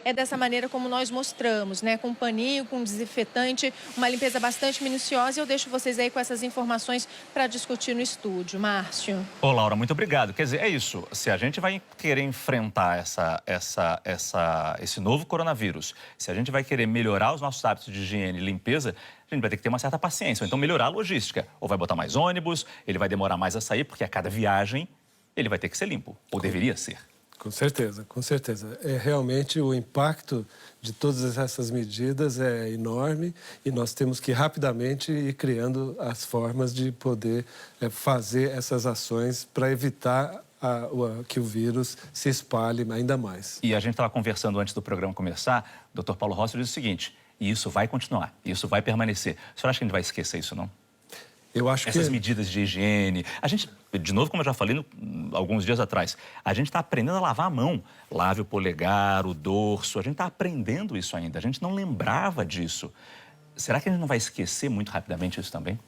É dessa maneira como nós mostramos, né? Com paninho, com desinfetante, uma limpeza bastante minuciosa. E eu deixo vocês aí com essas informações para discutir no estúdio. Márcio. Ô, Laura, muito obrigado. Quer dizer, é isso. Se a gente vai querer enfrentar esse novo coronavírus, se a gente vai querer melhorar os nossos hábitos de higiene e limpeza, a gente vai ter que ter uma certa paciência. Ou então melhorar a logística. Ou vai botar mais ônibus, ele vai demorar mais a sair, porque a cada viagem ele vai ter que ser limpo. Ou deveria ser. Com certeza, com certeza. Realmente o impacto de todas essas medidas é enorme e nós temos que rapidamente ir criando as formas de poder fazer essas ações para evitar que o vírus se espalhe ainda mais. E a gente estava conversando antes do programa começar, o Dr. Paulo Rossi disse o seguinte, e isso vai continuar, isso vai permanecer. O senhor acha que a gente vai esquecer isso, não? Eu acho Essas medidas de higiene. A gente, de novo, como eu já falei alguns dias atrás, a gente está aprendendo a lavar a mão. Lave o polegar, o dorso, a gente está aprendendo isso ainda. A gente não lembrava disso. Será que a gente não vai esquecer muito rapidamente isso também?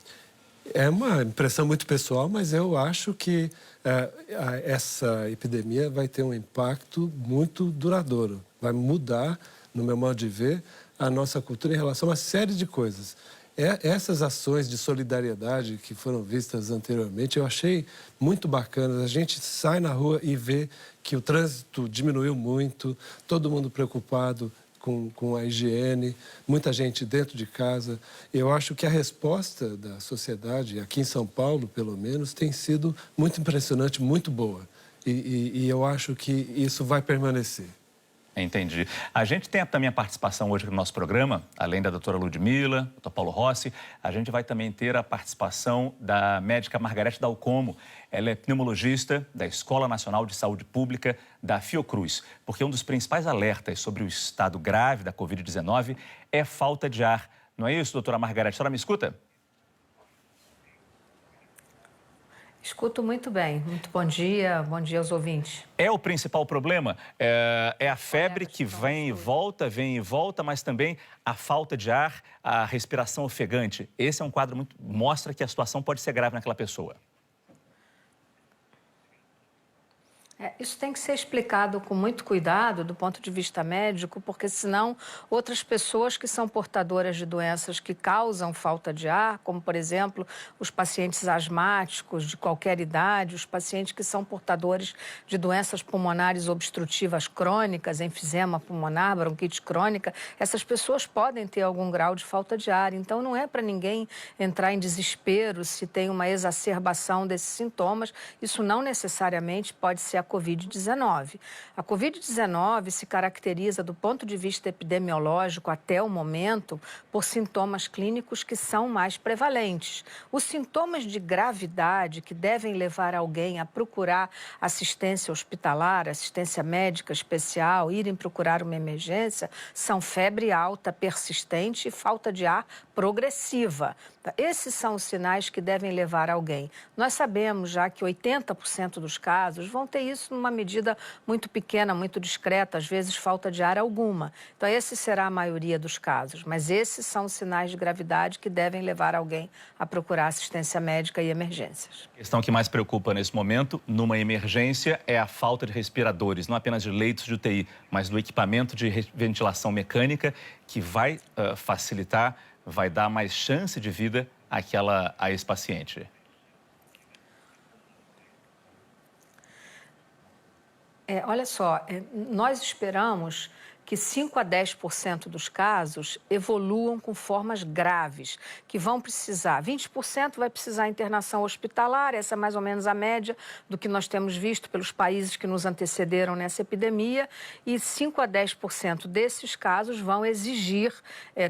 É uma impressão muito pessoal, mas eu acho que essa epidemia vai ter um impacto muito duradouro. Vai mudar, no meu modo de ver, a nossa cultura em relação a uma série de coisas. Essas ações de solidariedade que foram vistas anteriormente, eu achei muito bacanas. A gente sai na rua e vê que o trânsito diminuiu muito, todo mundo preocupado com a higiene, muita gente dentro de casa. Eu acho que a resposta da sociedade, aqui em São Paulo, pelo menos, tem sido muito impressionante, muito boa. E eu acho que isso vai permanecer. Entendi. A gente tem também a participação hoje no nosso programa, além da doutora Ludmila, doutor Paulo Rossi, a gente vai também ter a participação da médica Margarete Dalcomo. Ela é pneumologista da Escola Nacional de Saúde Pública da Fiocruz, porque um dos principais alertas sobre o estado grave da Covid-19 é falta de ar. Não é isso, doutora Margarete? A senhora me escuta? Escuto muito bem. Muito bom dia aos ouvintes. É o principal problema? É a febre que vem e volta, mas também a falta de ar, a respiração ofegante. Esse é um quadro muito... mostra que a situação pode ser grave naquela pessoa. Isso tem que ser explicado com muito cuidado do ponto de vista médico, porque senão outras pessoas que são portadoras de doenças que causam falta de ar, como por exemplo os pacientes asmáticos de qualquer idade, os pacientes que são portadores de doenças pulmonares obstrutivas crônicas, enfisema pulmonar, bronquite crônica, essas pessoas podem ter algum grau de falta de ar. Então não é para ninguém entrar em desespero se tem uma exacerbação desses sintomas. Isso não necessariamente pode ser a Covid-19. A Covid-19 se caracteriza, do ponto de vista epidemiológico, até o momento, por sintomas clínicos que são mais prevalentes. Os sintomas de gravidade que devem levar alguém a procurar assistência hospitalar, assistência médica especial, irem procurar uma emergência, são febre alta, persistente e falta de ar progressiva. Esses são os sinais que devem levar alguém. Nós sabemos já que 80% dos casos vão ter isso numa medida muito pequena, muito discreta, às vezes falta de ar alguma. Então, esse será a maioria dos casos, mas esses são os sinais de gravidade que devem levar alguém a procurar assistência médica e emergências. A questão que mais preocupa nesse momento, numa emergência, é a falta de respiradores, não apenas de leitos de UTI, mas do equipamento de ventilação mecânica que vai facilitar, vai dar mais chance de vida a esse paciente. Olha só, nós esperamos que 5 a 10% dos casos evoluam com formas graves, que vão precisar, 20% vai precisar internação hospitalar, essa é mais ou menos a média do que nós temos visto pelos países que nos antecederam nessa epidemia, e 5 a 10% desses casos vão exigir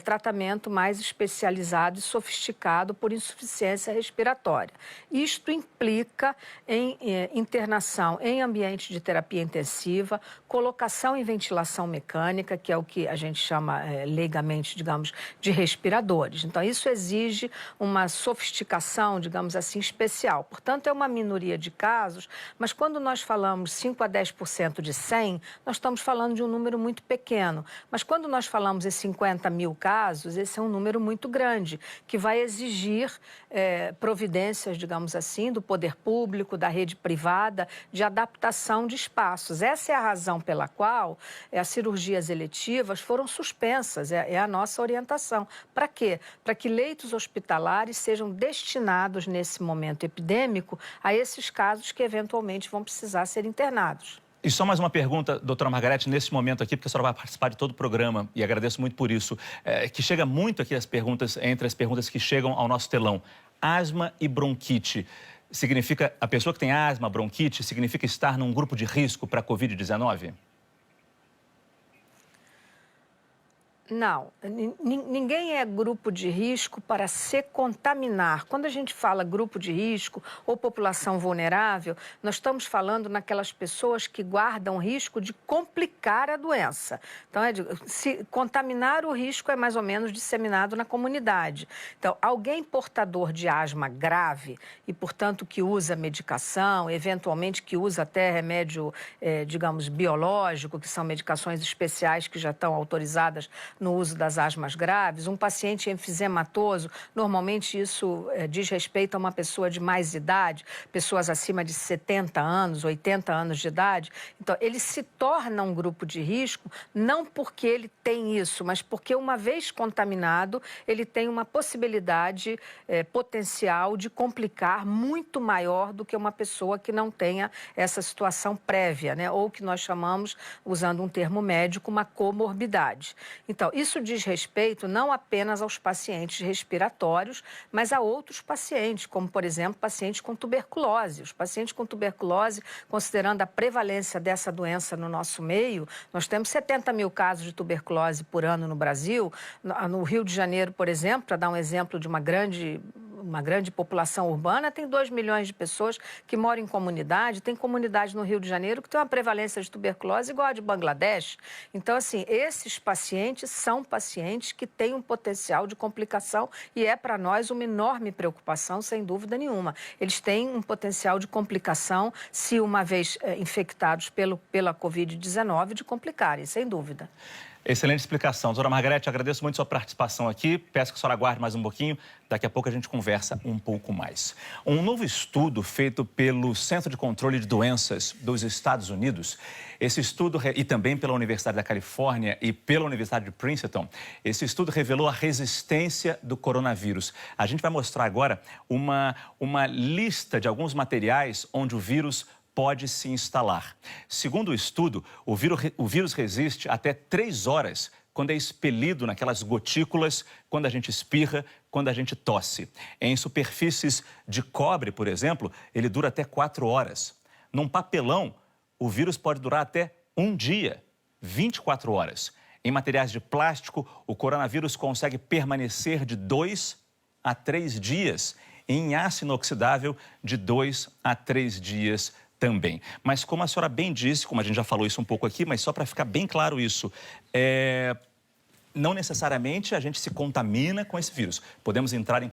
tratamento mais especializado e sofisticado por insuficiência respiratória. Isto implica em internação em ambiente de terapia intensiva, colocação em ventilação mecânica, que é o que a gente chama leigamente, digamos, de respiradores. Então, isso exige uma sofisticação, digamos assim, especial. Portanto, é uma minoria de casos, mas quando nós falamos 5 a 10% de 100, nós estamos falando de um número muito pequeno. Mas quando nós falamos em 50 mil casos, esse é um número muito grande, que vai exigir providências, digamos assim, do poder público, da rede privada, de adaptação de espaços. Essa é a razão pela qual a cirurgia cirurgias eletivas foram suspensas, é a nossa orientação. Para quê? Para que leitos hospitalares sejam destinados, nesse momento epidêmico, a esses casos que eventualmente vão precisar ser internados. E só mais uma pergunta, doutora Margarete, nesse momento aqui, porque a senhora vai participar de todo o programa, e agradeço muito por isso, que chega muito aqui as perguntas, entre as perguntas que chegam ao nosso telão. Asma e bronquite, significa, a pessoa que tem asma, bronquite, significa estar num grupo de risco para a Covid-19? Não, ninguém é grupo de risco para se contaminar. Quando a gente fala grupo de risco ou população vulnerável, nós estamos falando naquelas pessoas que guardam risco de complicar a doença. Então, se contaminar, o risco é mais ou menos disseminado na comunidade. Então, alguém portador de asma grave e, portanto, que usa medicação, eventualmente que usa até remédio, digamos, biológico, que são medicações especiais que já estão autorizadas no uso das asmas graves, um paciente enfisematoso, normalmente isso diz respeito a uma pessoa de mais idade, pessoas acima de 70 anos, 80 anos de idade. Então, ele se torna um grupo de risco não porque ele tem isso, mas porque, uma vez contaminado, ele tem uma possibilidade potencial de complicar muito maior do que uma pessoa que não tenha essa situação prévia, né? Ou que nós chamamos, usando um termo médico, uma comorbidade. Então, isso diz respeito não apenas aos pacientes respiratórios, mas a outros pacientes, como, por exemplo, pacientes com tuberculose. Os pacientes com tuberculose, considerando a prevalência dessa doença no nosso meio, nós temos 70 mil casos de tuberculose por ano no Brasil. No Rio de Janeiro, por exemplo, para dar um exemplo de uma grande população urbana, tem 2 milhões de pessoas que moram em comunidade. Tem comunidade no Rio de Janeiro que tem uma prevalência de tuberculose igual a de Bangladesh. Então, assim, esses pacientes são pacientes que têm um potencial de complicação e é para nós uma enorme preocupação, sem dúvida nenhuma. Eles têm um potencial de complicação, se uma vez infectados pela Covid-19, de complicarem, sem dúvida. Excelente explicação. Doutora Margarete, agradeço muito a sua participação aqui. Peço que a senhora aguarde mais um pouquinho. Daqui a pouco a gente conversa um pouco mais. Um novo estudo feito pelo Centro de Controle de Doenças dos Estados Unidos, esse estudo, e também pela Universidade da Califórnia e pela Universidade de Princeton, esse estudo revelou a resistência do coronavírus. A gente vai mostrar agora uma lista de alguns materiais onde o vírus pode se instalar. Segundo o estudo, o vírus resiste até 3 horas quando é expelido naquelas gotículas, quando a gente espirra, quando a gente tosse. Em superfícies de cobre, por exemplo, ele dura até 4 horas. Num papelão, o vírus pode durar até 1 dia, 24 horas. Em materiais de plástico, o coronavírus consegue permanecer de 2 a 3 dias. E em aço inoxidável, de 2 a 3 dias também. Mas como a senhora bem disse, como a gente já falou isso um pouco aqui, mas só para ficar bem claro isso, não necessariamente a gente se contamina com esse vírus. Podemos entrar em